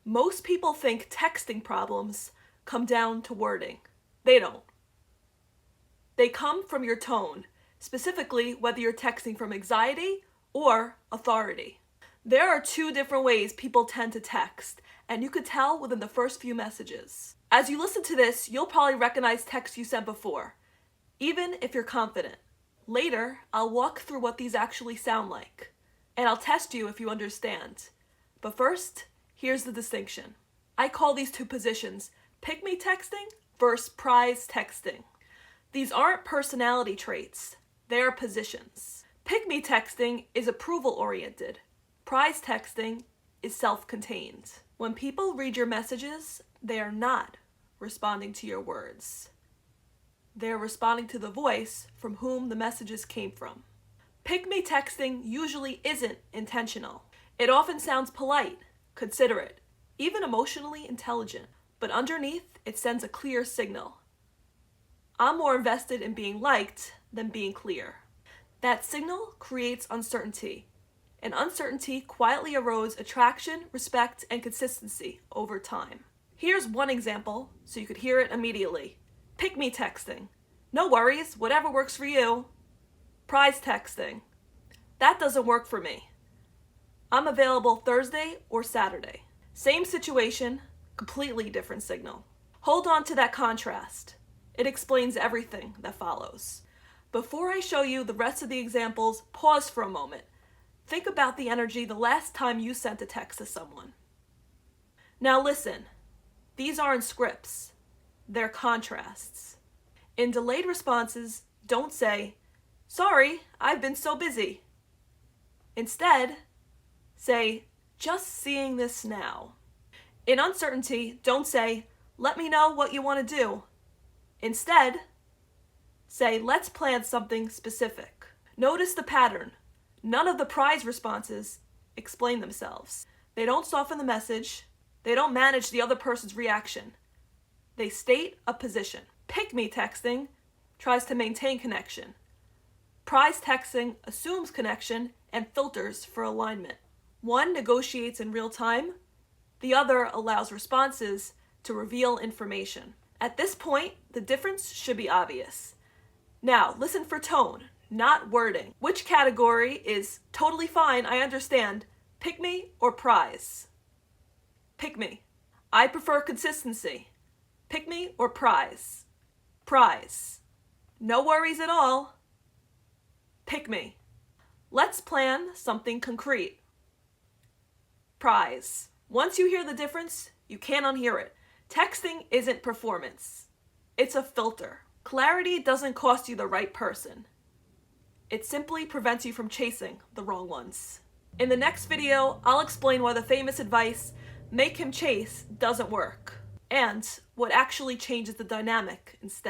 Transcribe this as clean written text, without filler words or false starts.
Most people think texting problems come down to wording. They don't. They come from your tone, specifically whether you're texting from anxiety or authority. There are two different ways people tend to text, and you could tell within the first few messages. As you listen to this, you'll probably recognize texts you sent before, even if you're confident. Later, I'll walk through what these actually sound like, and I'll test you if you understand. But first, here's the distinction. I call these two positions pick-me texting versus prize texting. These aren't personality traits, they are positions. Pick-me texting is approval-oriented. Prize texting is self-contained. When people read your messages, they are not responding to your words. They are responding to the voice from whom the messages came from. Pick-me texting usually isn't intentional. It often sounds polite, considerate, even emotionally intelligent, but underneath it sends a clear signal. I'm more invested in being liked than being clear. That signal creates uncertainty, and uncertainty quietly erodes attraction, respect, and consistency over time. Here's one example so you could hear it immediately. Pick-me texting. No worries, whatever works for you. Prize texting. That doesn't work for me. I'm available Thursday or Saturday. Same situation, completely different signal. Hold on to that contrast. It explains everything that follows. Before I show you the rest of the examples, pause for a moment. Think about the energy the last time you sent a text to someone. Now listen, these aren't scripts, they're contrasts. In delayed responses, don't say, "Sorry, I've been so busy." Instead, say, "Just seeing this now." In uncertainty, don't say, "Let me know what you want to do." Instead, say, "Let's plan something specific." Notice the pattern. None of the prize responses explain themselves. They don't soften the message. They don't manage the other person's reaction. They state a position. Pick-me texting tries to maintain connection. Prize texting assumes connection and filters for alignment. One negotiates in real time. The other allows responses to reveal information. At this point, the difference should be obvious. Now, listen for tone, not wording. Which category is totally fine, I understand, pick-me or prize? Pick-me. I prefer consistency. Pick-me or prize? Prize. No worries at all. Pick-me. Let's plan something concrete. Prize. Once you hear the difference, you can't unhear it. Texting isn't performance. It's a filter. Clarity doesn't cost you the right person. It simply prevents you from chasing the wrong ones. In the next video, I'll explain why the famous advice, "make him chase," doesn't work, and what actually changes the dynamic instead.